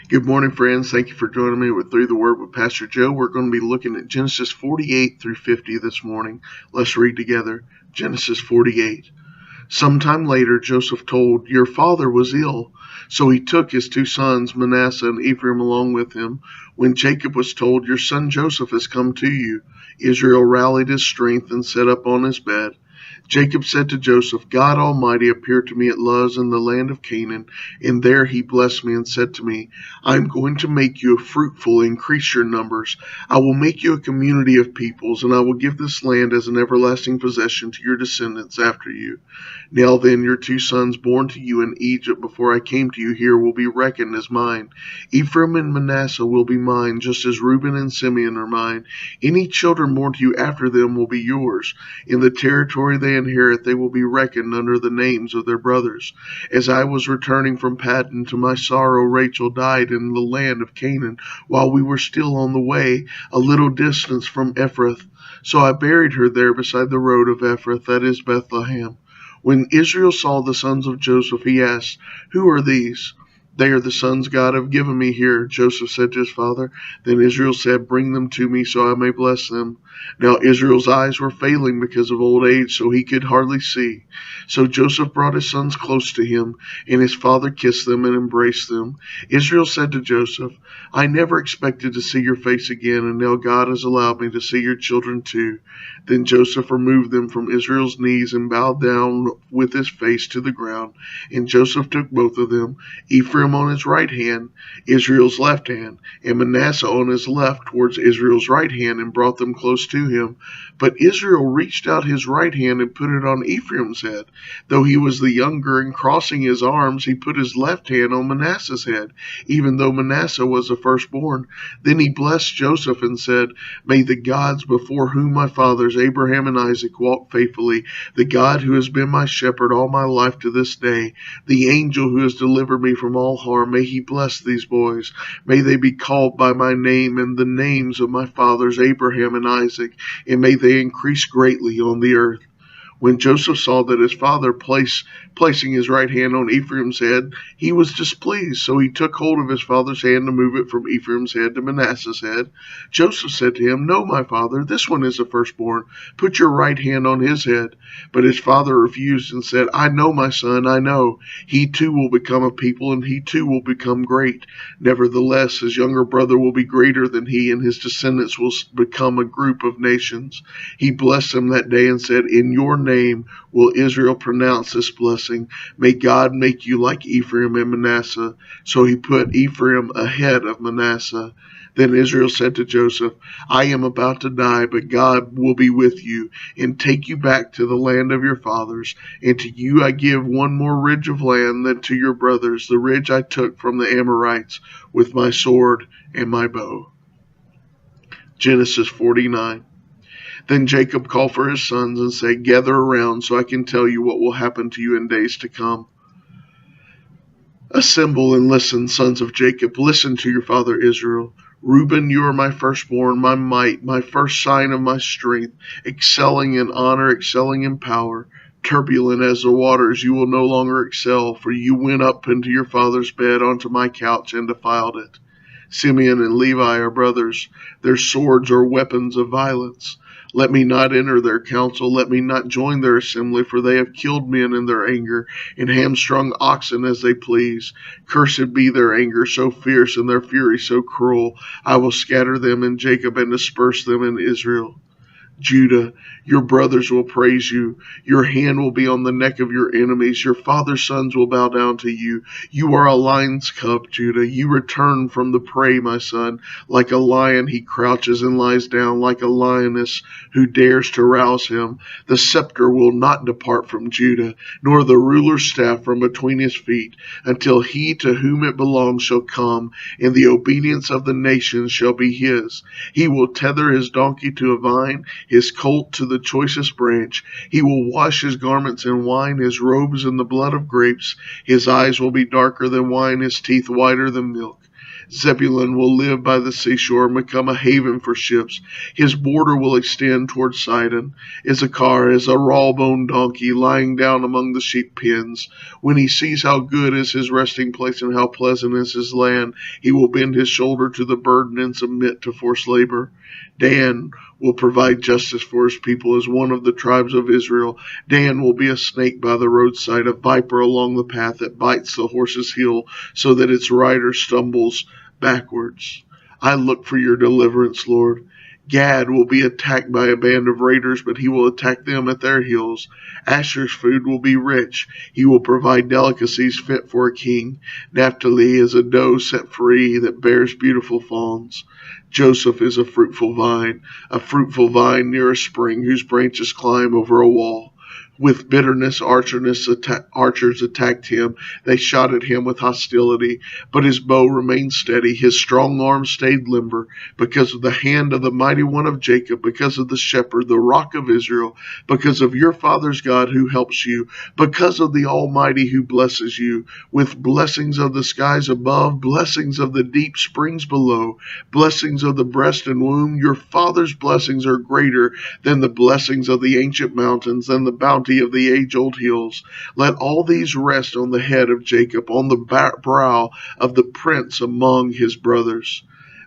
Good morning, friends. Thank you for joining me with Through the Word with Pastor Joe. We're going to be looking at Genesis 48 through 50 this morning. Let's read together. Genesis 48. Sometime later, Joseph told, "Your father was ill." So he took his two sons, Manasseh and Ephraim, along with him. When Jacob was told, "Your son Joseph has come to you," Israel rallied his strength and sat up on his bed. Jacob said to Joseph, "God Almighty appeared to me at Luz in the land of Canaan, and there he blessed me and said to me, 'I am going to make you fruitful, increase your numbers. I will make you a community of peoples, and I will give this land as an everlasting possession to your descendants after you.' Now then, your two sons born to you in Egypt before I came to you here will be reckoned as mine. Ephraim and Manasseh will be mine, just as Reuben and Simeon are mine. Any children born to you after them will be yours. In the territory they inherit, they will be reckoned under the names of their brothers. As I was returning from Paddan, to my sorrow Rachel died in the land of Canaan, while we were still on the way, a little distance from Ephrath. So I buried her there beside the road of Ephrath, that is Bethlehem. When Israel saw the sons of Joseph, he asked, 'Who are these?' 'They are the sons God have given me here,' Joseph said to his father. Then Israel said, 'Bring them to me so I may bless them.' Now Israel's eyes were failing because of old age, so he could hardly see. So Joseph brought his sons close to him, and his father kissed them and embraced them. Israel said to Joseph, 'I never expected to see your face again, and now God has allowed me to see your children too.' Then Joseph removed them from Israel's knees and bowed down with his face to the ground. And Joseph took both of them, Ephraim on his right hand, Israel's left hand, and Manasseh on his left towards Israel's right hand, and brought them close to him. But Israel reached out his right hand and put it on Ephraim's head. Though he was the younger, and crossing his arms, he put his left hand on Manasseh's head, even though Manasseh was the firstborn. Then he blessed Joseph and said, 'May the gods before whom my fathers Abraham and Isaac walked faithfully, the God who has been my shepherd all my life to this day, the angel who has delivered me from all harm, may he bless these boys. May they be called by my name and the names of my fathers Abraham and Isaac, and may they increase greatly on the earth.' When Joseph saw that his father placing his right hand on Ephraim's head, he was displeased. So he took hold of his father's hand to move it from Ephraim's head to Manasseh's head. Joseph said to him, 'No, my father, this one is the firstborn. Put your right hand on his head.' But his father refused and said, 'I know, my son, I know. He too will become a people, and he too will become great. Nevertheless, his younger brother will be greater than he, and his descendants will become a group of nations.' He blessed him that day and said, 'In your name will Israel pronounce this blessing. May God make you like Ephraim and Manasseh.' So he put Ephraim ahead of Manasseh. Then Israel said to Joseph, 'I am about to die, but God will be with you and take you back to the land of your fathers. And to you I give one more ridge of land than to your brothers, the ridge I took from the Amorites with my sword and my bow.'" Genesis 49. Then Jacob called for his sons and said, "Gather around so I can tell you what will happen to you in days to come. Assemble and listen, sons of Jacob. Listen to your father Israel. Reuben, you are my firstborn, my might, my first sign of my strength, excelling in honor, excelling in power. Turbulent as the waters, you will no longer excel, for you went up into your father's bed onto my couch and defiled it. Simeon and Levi are brothers. Their swords are weapons of violence. Let me not enter their council. Let me not join their assembly, for they have killed men in their anger and hamstrung oxen as they please. Cursed be their anger so fierce and their fury so cruel. I will scatter them in Jacob and disperse them in Israel. Judah, your brothers will praise you. Your hand will be on the neck of your enemies. Your father's sons will bow down to you. You are a lion's cub, Judah. You return from the prey, my son. Like a lion he crouches and lies down, like a lioness who dares to rouse him. The scepter will not depart from Judah, nor the ruler's staff from between his feet, until he to whom it belongs shall come, and the obedience of the nations shall be his. He will tether his donkey to a vine, his colt to the choicest branch. He will wash his garments in wine, his robes in the blood of grapes. His eyes will be darker than wine, his teeth whiter than milk. Zebulun will live by the seashore and become a haven for ships. His border will extend toward Sidon. Issachar is a raw-boned donkey lying down among the sheep pens. When he sees how good is his resting place and how pleasant is his land, he will bend his shoulder to the burden and submit to forced labor. Dan will provide justice for his people as one of the tribes of Israel. Dan will be a snake by the roadside, a viper along the path that bites the horse's heel so that its rider stumbles backwards. I look for your deliverance, Lord. Gad will be attacked by a band of raiders, but he will attack them at their heels. Asher's food will be rich. He will provide delicacies fit for a king. Naphtali is a doe set free that bears beautiful fawns. Joseph is a fruitful vine near a spring whose branches climb over a wall. With bitterness, archers attacked him. They shot at him with hostility, but his bow remained steady. His strong arm stayed limber because of the hand of the mighty one of Jacob, because of the shepherd, the rock of Israel, because of your father's God who helps you, because of the Almighty who blesses you, with blessings of the skies above, blessings of the deep springs below, blessings of the breast and womb. Your father's blessings are greater than the blessings of the ancient mountains, than the bounty of the age-old hills. Let all these rest on the head of Jacob, on the brow of the prince among his brothers.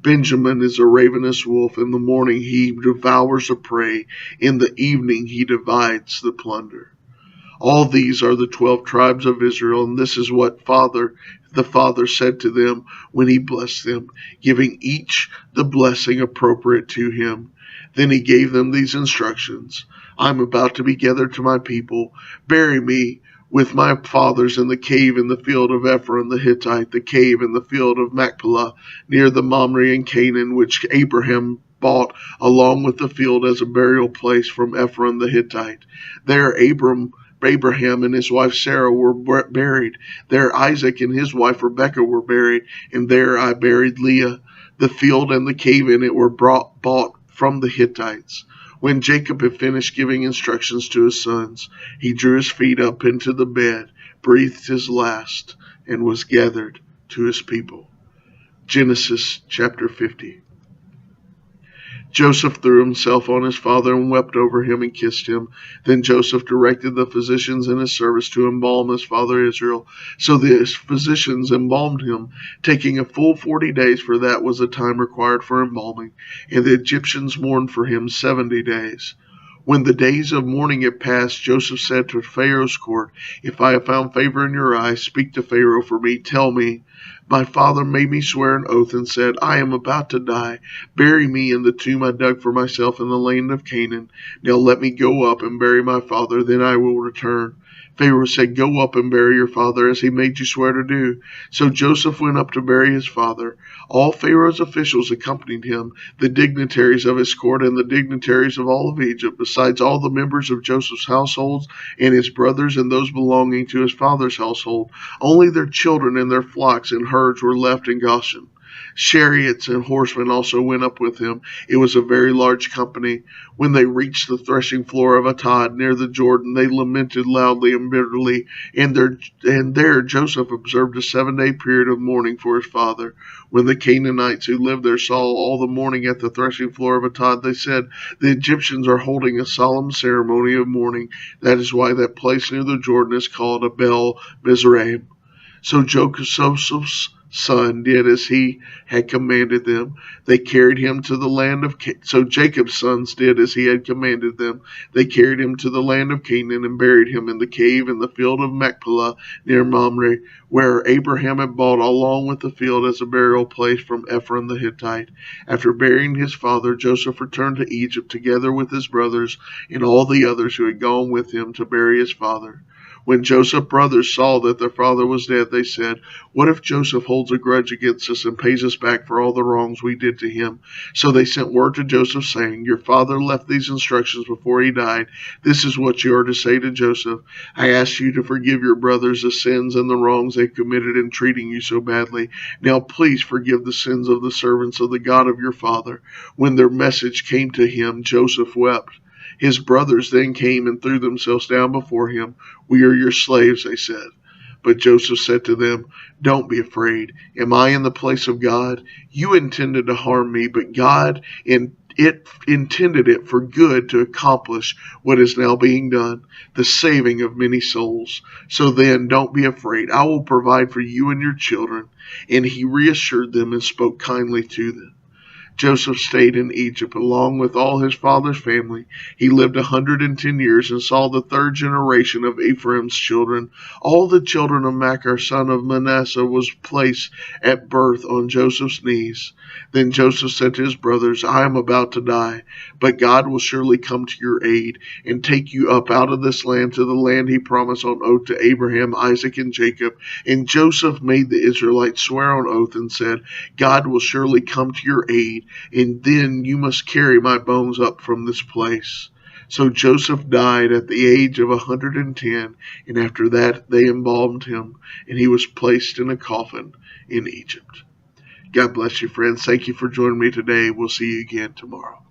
Benjamin is a ravenous wolf. In the morning he devours the prey. In the evening he divides the plunder. All these are the 12 tribes of Israel, and this is what the Father said to them when he blessed them, giving each the blessing appropriate to him. Then he gave them these instructions. I am about to be gathered to my people. Bury me with my fathers in the cave in the field of Ephron the Hittite, the cave in the field of Machpelah, near the Mamre in Canaan, which Abraham bought along with the field as a burial place from Ephron the Hittite. There Abraham and his wife Sarah were buried. There Isaac and his wife Rebekah were buried, and there I buried Leah. The field and the cave in it were bought from the Hittites. When Jacob had finished giving instructions to his sons, he drew his feet up into the bed, breathed his last, and was gathered to his people. Genesis chapter 50. Joseph threw himself on his father and wept over him and kissed him. Then Joseph directed the physicians in his service to embalm his father Israel. So the physicians embalmed him, taking a full 40 days, for that was the time required for embalming. And the Egyptians mourned for him 70 days. When the days of mourning had passed, Joseph said to Pharaoh's court, If I have found favor in your eyes, speak to Pharaoh for me. Tell me. My father made me swear an oath and said, I am about to die. Bury me in the tomb I dug for myself in the land of Canaan. Now let me go up and bury my father, then I will return. Pharaoh said, Go up and bury your father, as he made you swear to do. So Joseph went up to bury his father. All Pharaoh's officials accompanied him, the dignitaries of his court and the dignitaries of all of Egypt, besides all the members of Joseph's households and his brothers and those belonging to his father's household. Only their children and their flocks and herds were left in Goshen. Chariots and horsemen also went up with him. It was a very large company. When they reached the threshing floor of Atad near the Jordan, they lamented loudly and bitterly. And there Joseph observed a 7-day period of mourning for his father. When the Canaanites who lived there saw all the mourning at the threshing floor of Atad, they said, The Egyptians are holding a solemn ceremony of mourning. That is why that place near the Jordan is called Abel Mizraim. So Joseph's son did as he had commanded them. They carried him to the land of So Jacob's sons did as he had commanded them. They carried him to the land of Canaan and buried him in the cave in the field of Machpelah near Mamre, where Abraham had bought along with the field as a burial place from Ephron the Hittite. After burying his father, Joseph returned to Egypt together with his brothers and all the others who had gone with him to bury his father. When Joseph's brothers saw that their father was dead, they said, What if Joseph holds a grudge against us and pays us back for all the wrongs we did to him? So they sent word to Joseph, saying, Your father left these instructions before he died. This is what you are to say to Joseph. I ask you to forgive your brothers the sins and the wrongs they committed in treating you so badly. Now please forgive the sins of the servants of the God of your father. When their message came to him, Joseph wept. His brothers then came and threw themselves down before him. We are your slaves, they said. But Joseph said to them, "Don't be afraid. Am I in the place of God? You intended to harm me, but God intended it for good to accomplish what is now being done, the saving of many souls. So then, don't be afraid. I will provide for you and your children." And he reassured them and spoke kindly to them. Joseph stayed in Egypt along with all his father's family. He lived 110 years and saw the third generation of Ephraim's children. All the children of Machir, son of Manasseh, was placed at birth on Joseph's knees. Then Joseph said to his brothers, "I am about to die, but God will surely come to your aid and take you up out of this land to the land he promised on oath to Abraham, Isaac, and Jacob." And Joseph made the Israelites swear on oath and said, "God will surely come to your aid, and then you must carry my bones up from this place." So Joseph died at the age of 110, and after that they embalmed him, and he was placed in a coffin in Egypt. God bless you, friends. Thank you for joining me today. We'll see you again tomorrow.